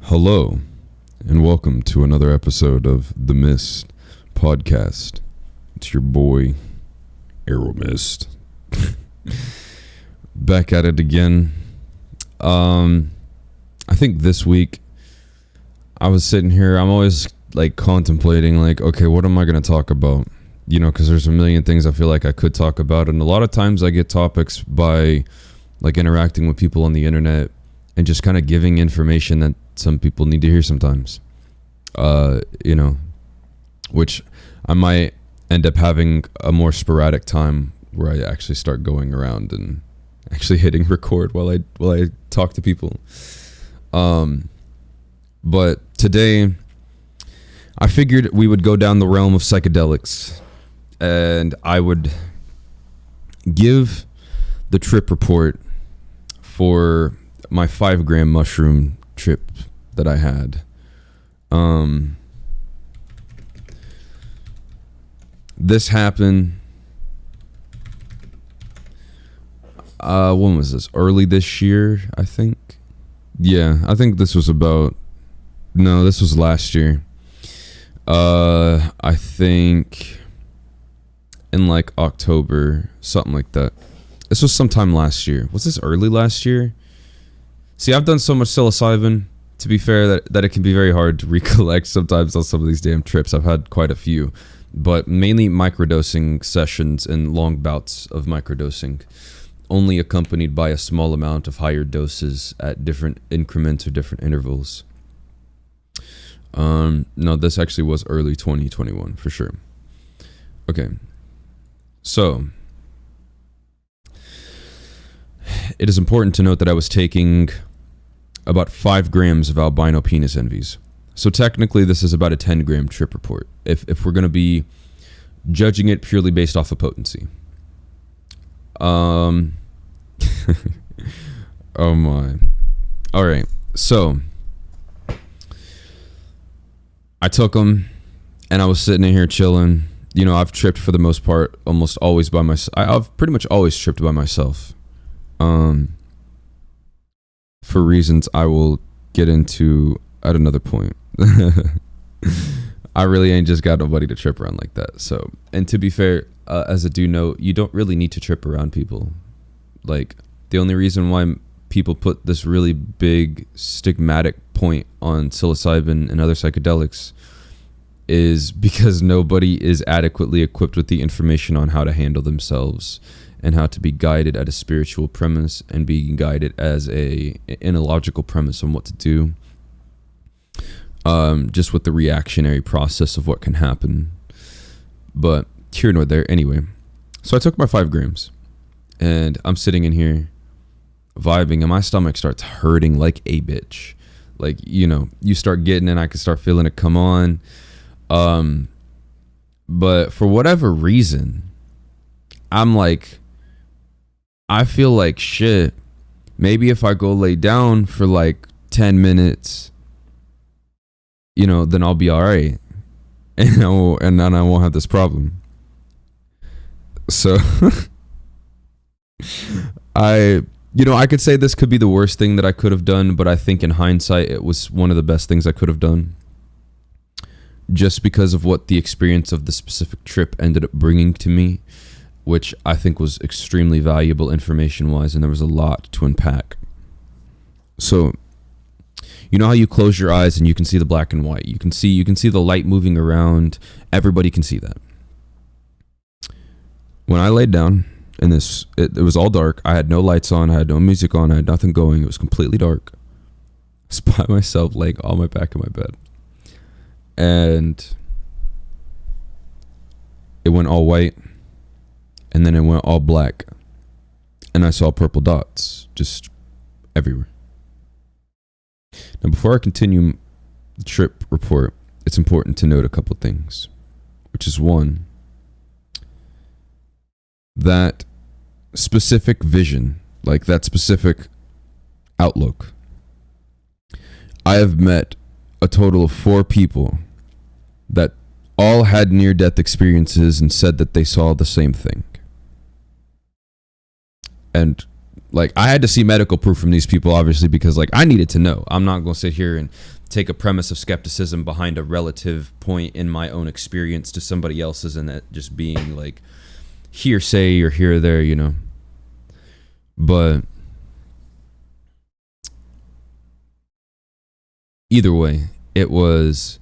Hello, and welcome to another episode of The Mist Podcast. It's your boy, Aeromist. Back at it again. I think this week, I was sitting here, I'm always contemplating, okay, what am I going to talk about? Because there's a million things I feel like I could talk about, and a lot of times I get topics by interacting with people on the internet and just kind of giving information that some people need to hear sometimes. Which I might end up having a more sporadic time where I actually start going around and actually hitting record while I talk to people. But today I figured we would go down the realm of psychedelics, and I would give the trip report for my 5-gram mushroom trip that I had. This happened, when was this? Early this year, I think. Yeah, I think this was this was last year. I think in October, something like that. This was sometime last year. Was this early last year? See, I've done so much psilocybin, to be fair, that it can be very hard to recollect sometimes on some of these damn trips. I've had quite a few, but mainly microdosing sessions and long bouts of microdosing, only accompanied by a small amount of higher doses at different increments or different intervals. No, this actually was early 2021 for sure. Okay, so it is important to note that I was taking about 5 grams of albino penis envies. So technically this is about a 10-gram trip report, if we're going to be judging it purely based off of potency. Oh my. All right, so I took them and I was sitting in here chilling. I've tripped for the most part almost always by myself. I've pretty much always tripped by myself. For reasons I will get into at another point. I really ain't just got nobody to trip around like that. So, and to be fair, as a do note, you don't really need to trip around people. The only reason why people put this really big stigmatic point on psilocybin and other psychedelics is because nobody is adequately equipped with the information on how to handle themselves and how to be guided at a spiritual premise and being guided in a logical premise on what to do. Just with the reactionary process of what can happen. But here nor there. Anyway, so I took my 5 grams and I'm sitting in here vibing and my stomach starts hurting like a bitch. You start getting it, I can start feeling it come on. But for whatever reason, I feel like shit. Maybe if I go lay down for 10 minutes, then I'll be all right, and then I won't have this problem. So I could say this could be the worst thing that I could have done, but I think in hindsight, it was one of the best things I could have done, just because of what the experience of the specific trip ended up bringing to me, which I think was extremely valuable information-wise, and there was a lot to unpack. So, you know how you close your eyes and you can see the black and white? You can see the light moving around. Everybody can see that. When I laid down, and it was all dark. I had no lights on. I had no music on. I had nothing going. It was completely dark. I was by myself, laying on my back in my bed. And it went all white. And then it went all black. And I saw purple dots just everywhere. Now, before I continue the trip report, it's important to note a couple things. Which is one, that specific vision, that specific outlook. I have met a total of 4 people that all had near-death experiences and said that they saw the same thing. And Like, I had to see medical proof from these people, obviously, because like I needed to know. I'm not going to sit here and take a premise of skepticism behind a relative point in my own experience to somebody else's, and that just being like hearsay or here or there, you know. But either way, it was,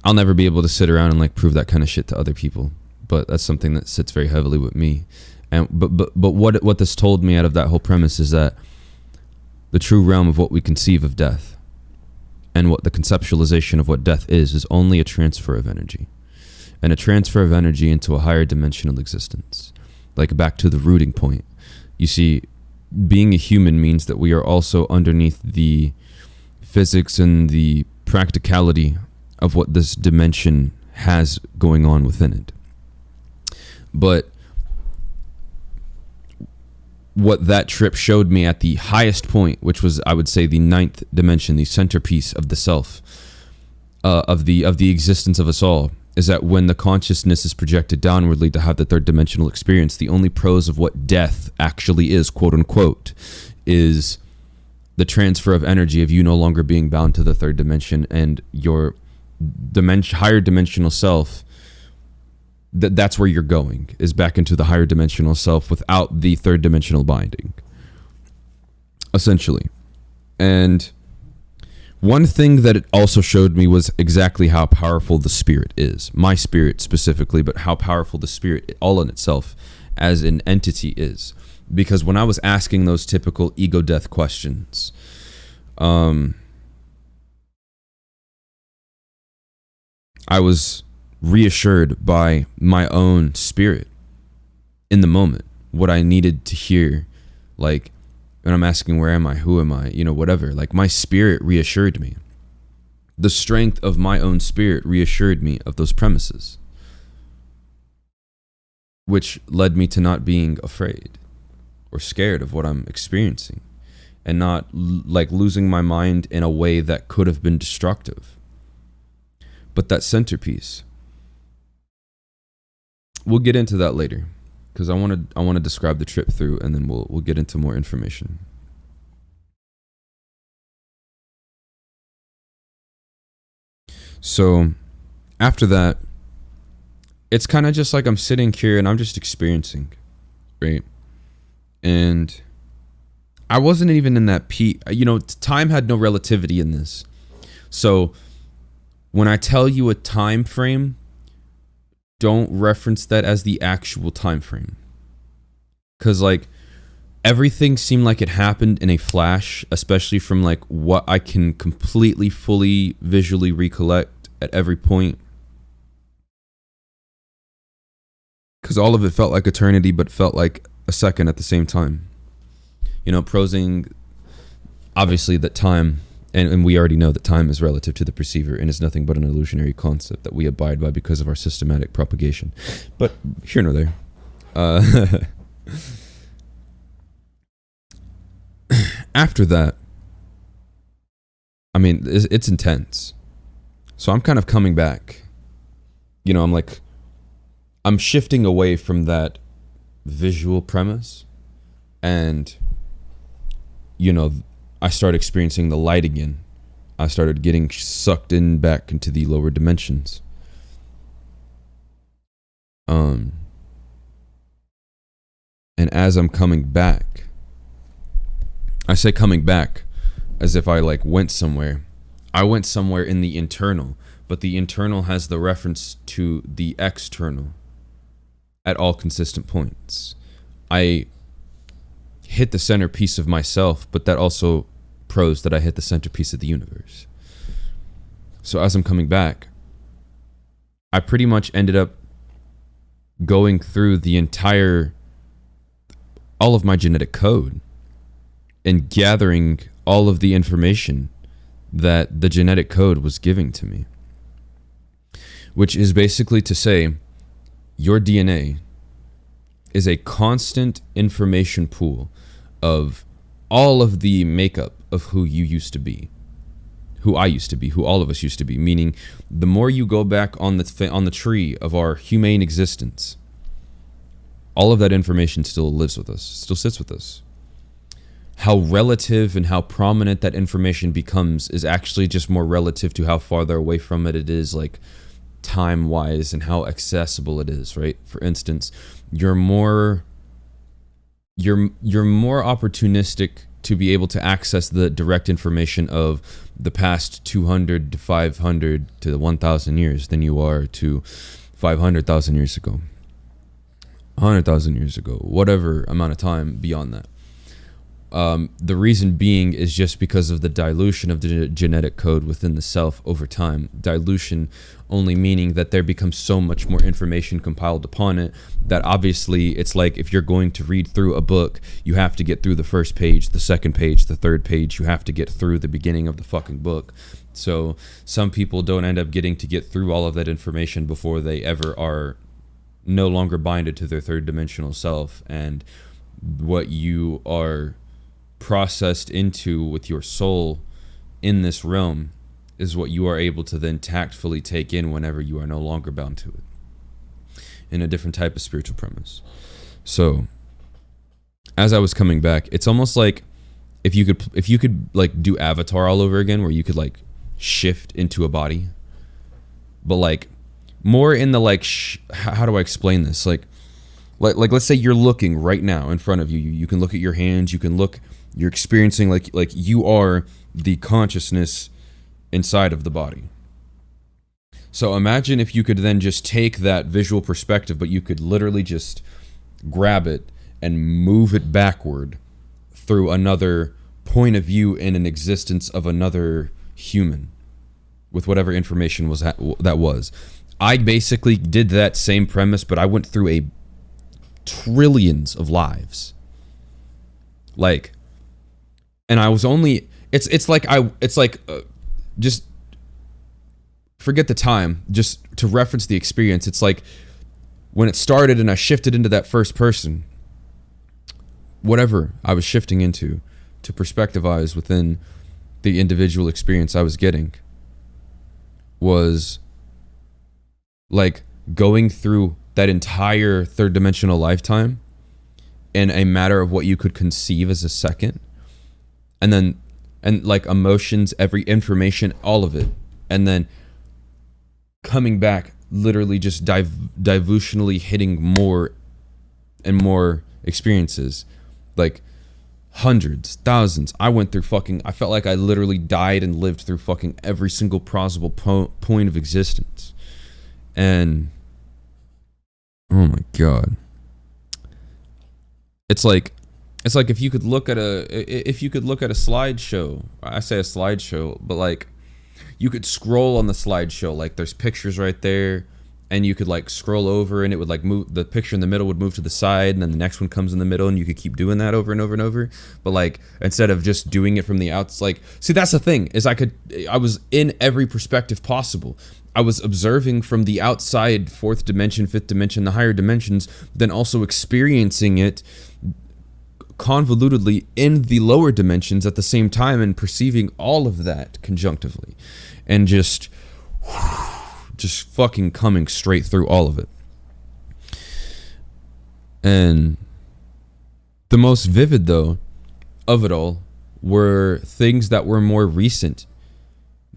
I'll never be able to sit around and like prove that kind of shit to other people, but that's something that sits very heavily with me. And but what this told me out of that whole premise is that the true realm of what we conceive of death and what the conceptualization of what death is only a transfer of energy, and a transfer of energy into a higher dimensional existence. Like, back to the rooting point. You see, being a human means that we are also underneath the physics and the practicality of what this dimension has going on within it. But what that trip showed me at the highest point, which was, I would say, the ninth dimension, the centerpiece of the self, of the existence of us all, is that when the consciousness is projected downwardly to have the third dimensional experience, the only pros of what death actually is, quote unquote, is the transfer of energy of you no longer being bound to the third dimension, and your higher dimensional self, that's where you're going, is back into the higher dimensional self without the third dimensional binding, essentially. And one thing that it also showed me was exactly how powerful the spirit is, my spirit specifically, but how powerful the spirit all in itself as an entity is. Because when I was asking those typical ego death questions, I was reassured by my own spirit in the moment, what I needed to hear. Like, when I'm asking, where am I, who am I, you know, whatever, like, my spirit reassured me. The strength of my own spirit reassured me of those premises, which led me to not being afraid or scared of what I'm experiencing, and not like losing my mind in a way that could have been destructive. But that centerpiece, we'll get into that later, because I want to describe the trip through, and then we'll get into more information. So after that, it's kind of just like I'm sitting here and I'm just experiencing, right? And I wasn't even in that peak. You know, time had no relativity in this. So when I tell you a time frame, don't reference that as the actual time frame, because like everything seemed like it happened in a flash, especially from like what I can completely fully visually recollect at every point, because all of it felt like eternity but felt like a second at the same time. You know, prosing obviously that time, and we already know that time is relative to the perceiver and is nothing but an illusionary concept that we abide by because of our systematic propagation. But here nor there. After that, I mean, it's intense. So I'm kind of coming back. You know, I'm shifting away from that visual premise, and, you know, I started experiencing the light again. I started getting sucked in back into the lower dimensions. And as I'm coming back, I say coming back as if I like went somewhere. I went somewhere in the internal, but the internal has the reference to the external at all consistent points. I hit the centerpiece of myself, but that also pros that I hit the centerpiece of the universe. So as I'm coming back, I pretty much ended up going through all of my genetic code and gathering all of the information that the genetic code was giving to me, which is basically to say your DNA is a constant information pool of all of the makeup of who you used to be, who I used to be, who all of us used to be. Meaning, the more you go back on the tree of our humane existence, all of that information still lives with us, still sits with us. How relative and how prominent that information becomes is actually just more relative to how farther away from it is, like time wise, and how accessible it is, right? For instance, you're more opportunistic to be able to access the direct information of the past 200 to 500 to 1,000 years than you are to 500,000 years ago, 100,000 years ago, whatever amount of time beyond that. The reason being is just because of the dilution of the genetic code within the self over time. Dilution only meaning that there becomes so much more information compiled upon it that obviously it's like if you're going to read through a book, you have to get through the first page, the second page, the third page. You have to get through the beginning of the fucking book. So some people don't end up getting to get through all of that information before they ever are no longer binded to their third dimensional self, and what you are processed into with your soul in this realm is what you are able to then tactfully take in whenever you are no longer bound to it in a different type of spiritual premise. So as I was coming back, it's almost like if you could like do Avatar all over again, where you could like shift into a body, but like more in the like how do I explain this, like let's say you're looking right now in front of you. You can look at your hands, you're experiencing like you are the consciousness inside of the body. So imagine if you could then just take that visual perspective, but you could literally just grab it and move it backward through another point of view in an existence of another human with whatever information was that was. I basically did that same premise, but I went through a trillions of lives. Like, and I was only, just forget the time, just to reference the experience. It's like when it started and I shifted into that first person, whatever I was shifting into to perspective eyes within the individual experience I was getting was like going through that entire third dimensional lifetime in a matter of what you could conceive as a second. And like emotions, every information, all of it. And then coming back, literally just dilutionally hitting more and more experiences. Like hundreds, thousands. I went through I felt like I literally died and lived through fucking every single possible point of existence. And oh my God. It's like if you could look at a slideshow. I say a slideshow, but like you could scroll on the slideshow, like there's pictures right there, and you could like scroll over and it would like move, the picture in the middle would move to the side, and then the next one comes in the middle, and you could keep doing that over and over and over. But like instead of just doing it from the outs, like, see, that's the thing, is I was in every perspective possible. I was observing from the outside, fourth dimension, fifth dimension, the higher dimensions, then also experiencing it convolutedly in the lower dimensions at the same time, and perceiving all of that conjunctively, and just fucking coming straight through all of it. And the most vivid though of it all were things that were more recent.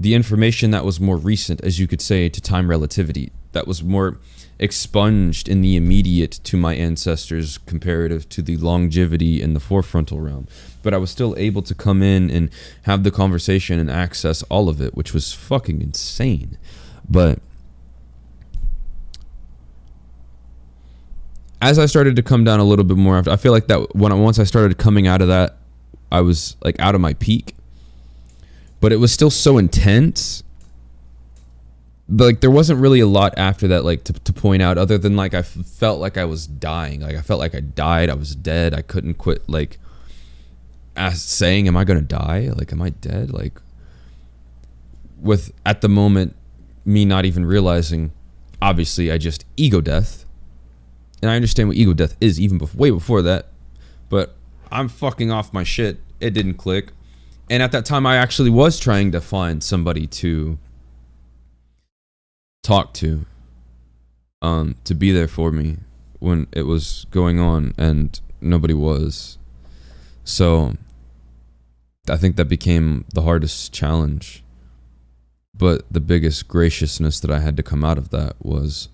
The information that was more recent, as you could say, to time relativity, that was more expunged in the immediate to my ancestors comparative to the longevity in the forefrontal realm. But I was still able to come in and have the conversation and access all of it, which was fucking insane. But as I started to come down a little bit more, I feel like that once I started coming out of that, I was like out of my peak. But it was still so intense. Like there wasn't really a lot after that, like to point out, other than like I felt like I was dying. Like I felt like I died. I was dead. I couldn't quit like saying, "Am I gonna die? Like, am I dead?" Like with at the moment me not even realizing. Obviously, I just ego death, and I understand what ego death is even way before that. But I'm fucking off my shit. It didn't click. And at that time, I actually was trying to find somebody to talk to be there for me when it was going on and nobody was. So I think that became the hardest challenge. But the biggest graciousness that I had to come out of that was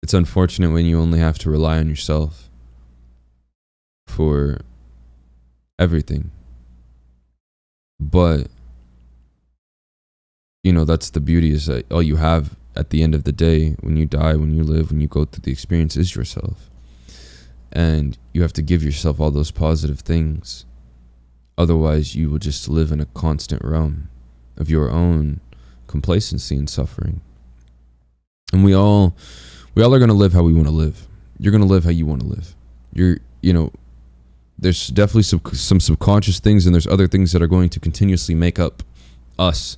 it's unfortunate when you only have to rely on yourself for everything. But, you know, that's the beauty, is that all you have at the end of the day, when you die, when you live, when you go through the experience, is yourself. And you have to give yourself all those positive things. Otherwise, you will just live in a constant realm of your own complacency and suffering. And we all are going to live how we want to live. You're going to live how you want to live. There's definitely some subconscious things, and there's other things that are going to continuously make up us.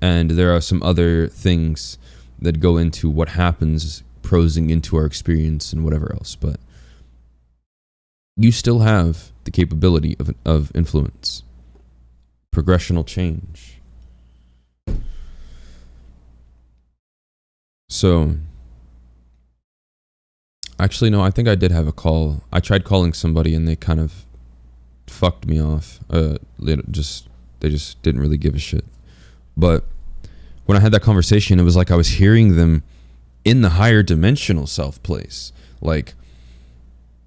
And there are some other things that go into what happens, prosing into our experience and whatever else. But you still have the capability of influence, progressional change. So, actually, no, I think I did have a call. I tried calling somebody and they kind of fucked me off. They just didn't really give a shit. But when I had that conversation, it was like I was hearing them in the higher dimensional self place. Like,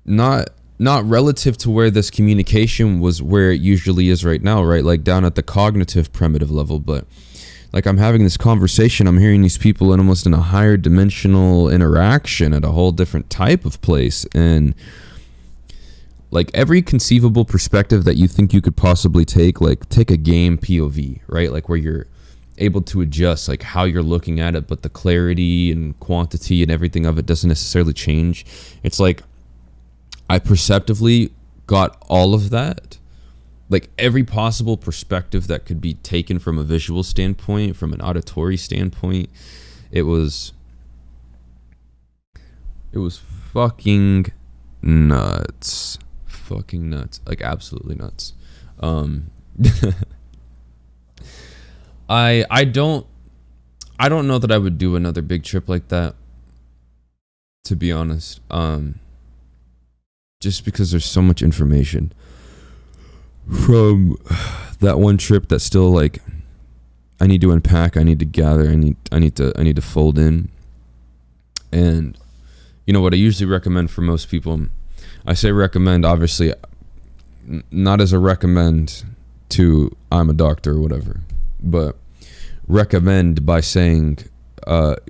not relative to where this communication was, where it usually is right now, right? Like down at the cognitive primitive level. But like, I'm having this conversation, I'm hearing these people in almost in a higher dimensional interaction at a whole different type of place. And like every conceivable perspective that you think you could possibly take, like take a game POV, right? Like where you're able to adjust like how you're looking at it, but the clarity and quantity and everything of it doesn't necessarily change. It's like I perceptively got all of that, like every possible perspective that could be taken from a visual standpoint, from an auditory standpoint. It was fucking nuts. Fucking nuts. Like absolutely nuts. I don't know that I would do another big trip like that, to be honest. Just because there's so much information from that one trip that still like I need to unpack, I need to gather, I need to fold in. And you know what I usually recommend for most people, I say recommend obviously not as a recommend to I'm a doctor or whatever, but recommend by saying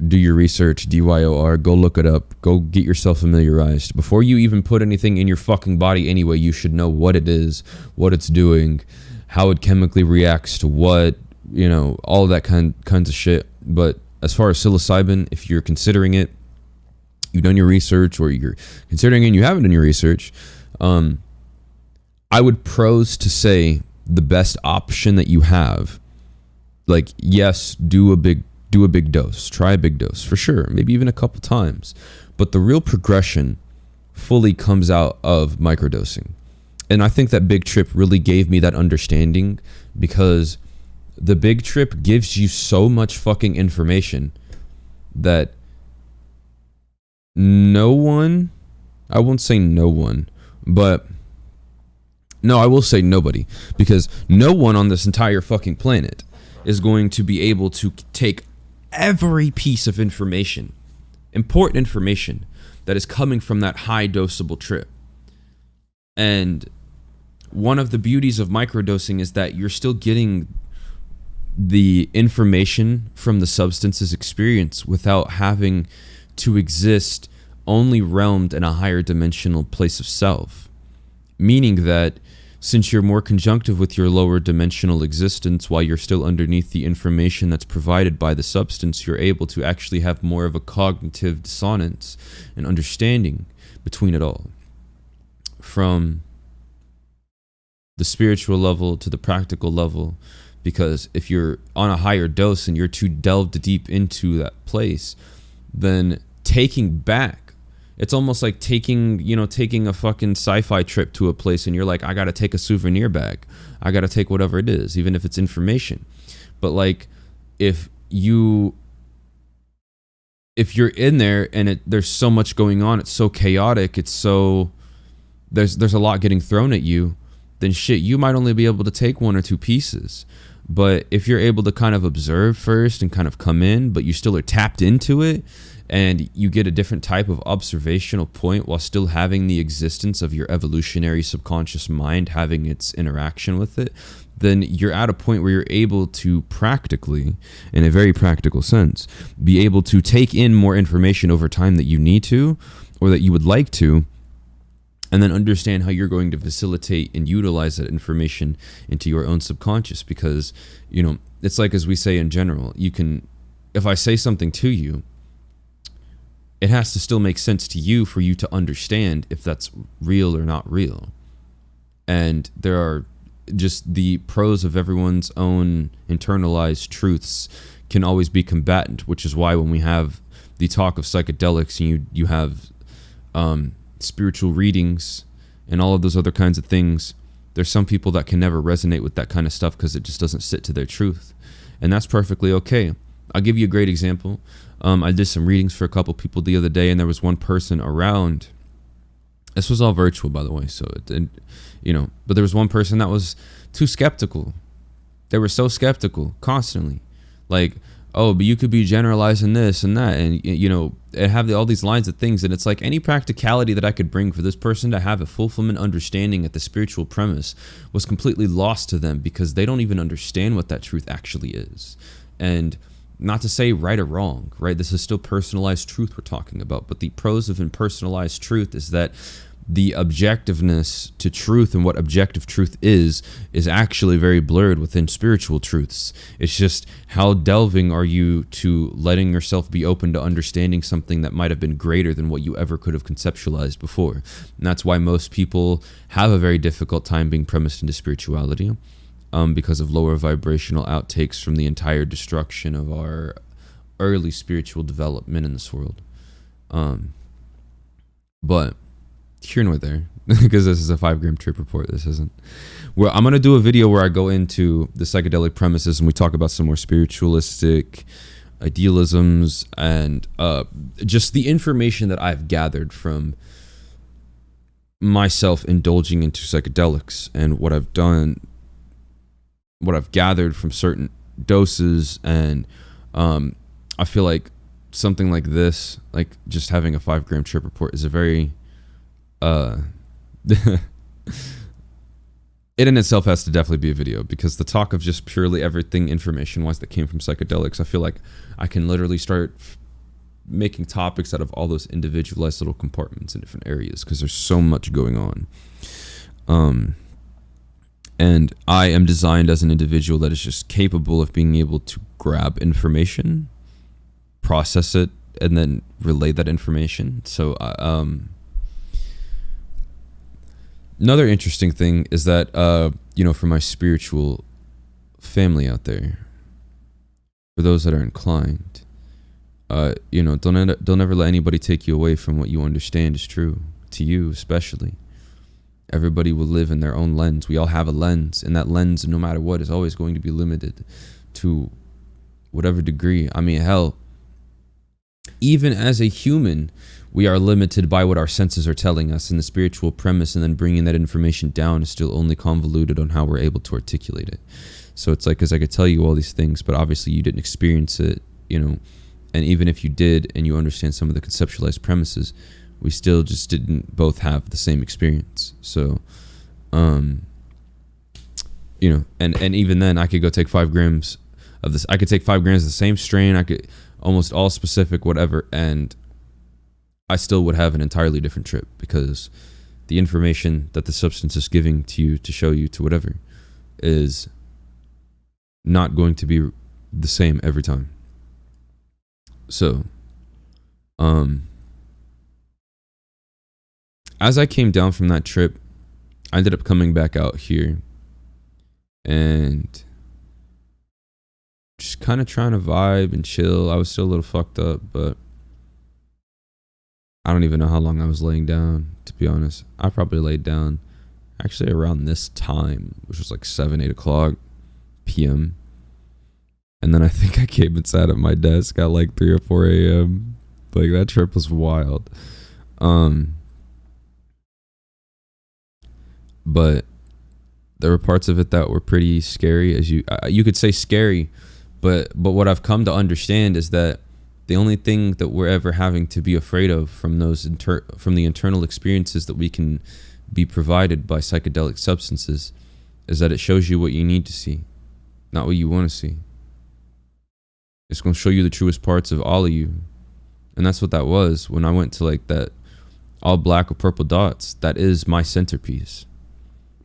do your research, DYOR, go look it up, go get yourself familiarized. Before you even put anything in your fucking body anyway, you should know what it is, what it's doing, how it chemically reacts to what, you know, all of that kinds of shit. But as far as psilocybin, if you're considering it, you've done your research, or you're considering it and you haven't done your research, I would pros to say the best option that you have, like, yes, do a big dose, try a big dose for sure, maybe even a couple times, but the real progression fully comes out of microdosing. And I think that big trip really gave me that understanding, because the big trip gives you so much fucking information that no one, I won't say no one, but no, I will say nobody, because no one on this entire fucking planet is going to be able to take every piece of information, important information, that is coming from that high dosable trip. And one of the beauties of microdosing is that you're still getting the information from the substance's experience without having to exist only realmed in a higher dimensional place of self. Meaning that since you're more conjunctive with your lower dimensional existence while you're still underneath the information that's provided by the substance, you're able to actually have more of a cognitive dissonance and understanding between it all. From the spiritual level to the practical level, because if you're on a higher dose and you're too delved deep into that place, then taking back, it's almost like taking a fucking sci-fi trip to a place and you're like, I gotta take a souvenir bag, I gotta take whatever it is, even if it's information. But like, if you if you're in there and there's so much going on, it's so chaotic, it's so there's a lot getting thrown at you, then shit, you might only be able to take one or two pieces. But if you're able to kind of observe first and kind of come in, but you still are tapped into it, and you get a different type of observational point while still having the existence of your evolutionary subconscious mind having its interaction with it, then you're at a point where you're able to practically, in a very practical sense, be able to take in more information over time that you need to, or that you would like to, and then understand how you're going to facilitate and utilize that information into your own subconscious. Because, you know, it's like, as we say in general, you can, if I say something to you, it has to still make sense to you for you to understand if that's real or not real. And there are just the pros of everyone's own internalized truths can always be combatant, which is why when we have the talk of psychedelics and you have spiritual readings and all of those other kinds of things, there's some people that can never resonate with that kind of stuff because it just doesn't sit to their truth. And that's perfectly okay. I'll give you a great example. I did some readings for a couple people the other day, and there was one person around. This was all virtual, by the way, so it didn't, you know, but there was one person that was too skeptical. They were so skeptical constantly, like, oh, but you could be generalizing this and that, and, you know, and have all these lines of things. And it's like, any practicality that I could bring for this person to have a fulfillment understanding at the spiritual premise was completely lost to them, because they don't even understand what that truth actually is. And not to say right or wrong, right? This is still personalized truth we're talking about. But the pros of impersonalized truth is that the objectiveness to truth and what objective truth is actually very blurred within spiritual truths. It's just, how delving are you to letting yourself be open to understanding something that might have been greater than what you ever could have conceptualized before. And that's why most people have a very difficult time being premised into spirituality. Because of lower vibrational outtakes from the entire destruction of our early spiritual development in this world. But here nor there, because this is a 5-gram trip report. This isn't. Well, I'm going to do a video where I go into the psychedelic premises and we talk about some more spiritualistic idealisms and just the information that I've gathered from myself indulging into psychedelics and what I've done, what I've gathered from certain doses. And I feel like something like this, like just having a 5-gram trip report, is a very it in itself has to definitely be a video, because the talk of just purely everything information wise that came from psychedelics, I feel like I can literally start making topics out of all those individualized little compartments in different areas, because there's so much going on. And I am designed as an individual that is just capable of being able to grab information, process it, and then relay that information. So, another interesting thing is that, you know, for my spiritual family out there, for those that are inclined, you know, don't ever let anybody take you away from what you understand is true to you, especially. Everybody will live in their own lens. We all have a lens, and that lens, no matter what, is always going to be limited to whatever degree. I mean, hell, even as a human, we are limited by what our senses are telling us in the spiritual premise, and then bringing that information down is still only convoluted on how we're able to articulate it. So it's like, because I could tell you all these things, but obviously you didn't experience it, you know, and even if you did and you understand some of the conceptualized premises, we still just didn't both have the same experience. So, you know, and even then I could go take 5 grams of this. I could take 5 grams of the same strain. I could almost all specific, whatever. And I still would have an entirely different trip, because the information that the substance is giving to you, to show you, to whatever, is not going to be the same every time. So, as I came down from that trip, I ended up coming back out here and just kind of trying to vibe and chill. I was still a little fucked up, but I don't even know how long I was laying down, to be honest. I probably laid down actually around this time, which was like 7-8 o'clock p.m. And then I think I came inside of my desk at like 3 or 4 a.m. Like that trip was wild. Um, but there were parts of it that were pretty scary, as you could say scary, but what I've come to understand is that the only thing that we're ever having to be afraid of from those from the internal experiences that we can be provided by psychedelic substances is that it shows you what you need to see, not what you want to see. It's going to show you the truest parts of all of you. And that's what that was when I went to like that all black with purple dots. That is my centerpiece.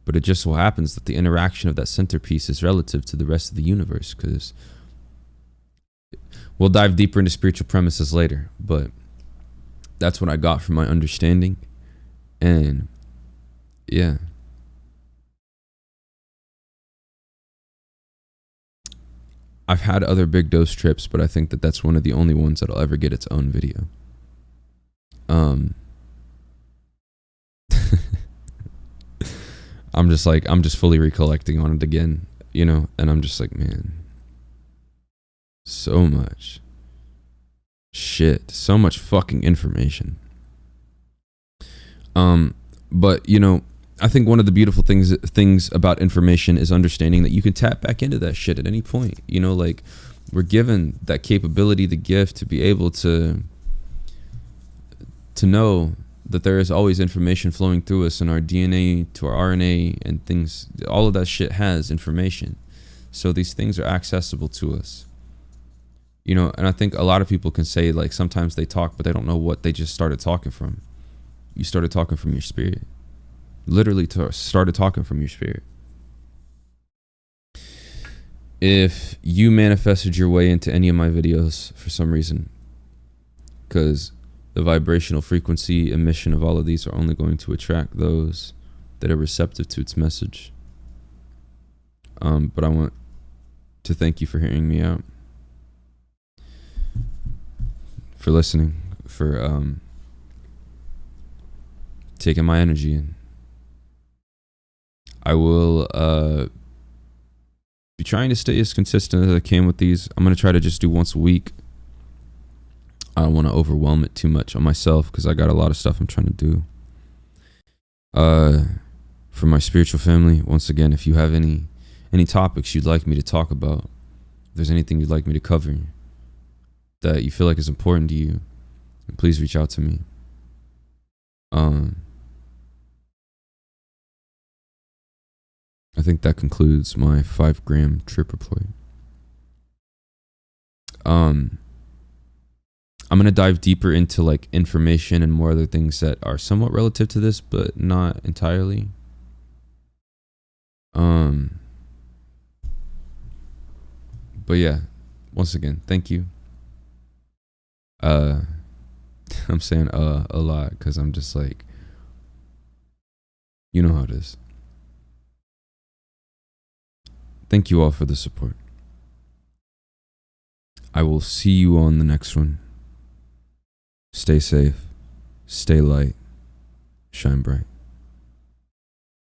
But it just so happens that the interaction of that centerpiece is relative to the rest of the universe, because we'll dive deeper into spiritual premises later, but that's what I got from my understanding. And yeah. I've had other big dose trips, but I think that that's one of the only ones that'll ever get its own video. I'm just fully recollecting on it again, you know, and I'm just like, man, so much shit, so much fucking information. But you know, I think one of the beautiful things about information is understanding that you can tap back into that shit at any point. You know, like we're given that capability, the gift to be able to know that there is always information flowing through us, in our DNA to our RNA and things. All of that shit has information. So these things are accessible to us. You know, and I think a lot of people can say like sometimes they talk, but they don't know what they just started talking from. You started talking from your spirit. Literally started talking from your spirit. If you manifested your way into any of my videos for some reason, because the vibrational frequency emission of all of these are only going to attract those that are receptive to its message. But I want to thank you for hearing me out, for listening, for taking my energy in. I will be trying to stay as consistent as I can with these. I'm going to try to just do once a week. I don't want to overwhelm it too much on myself because I got a lot of stuff I'm trying to do. For my spiritual family, once again, if you have any topics you'd like me to talk about, if there's anything you'd like me to cover that you feel like is important to you, please reach out to me. I think that concludes my 5-gram trip report. I'm going to dive deeper into like information and more other things that are somewhat relative to this, but not entirely. But yeah, once again, thank you. I'm saying a lot because I'm just like, you know how it is. Thank you all for the support. I will see you on the next one. Stay safe, stay light, shine bright.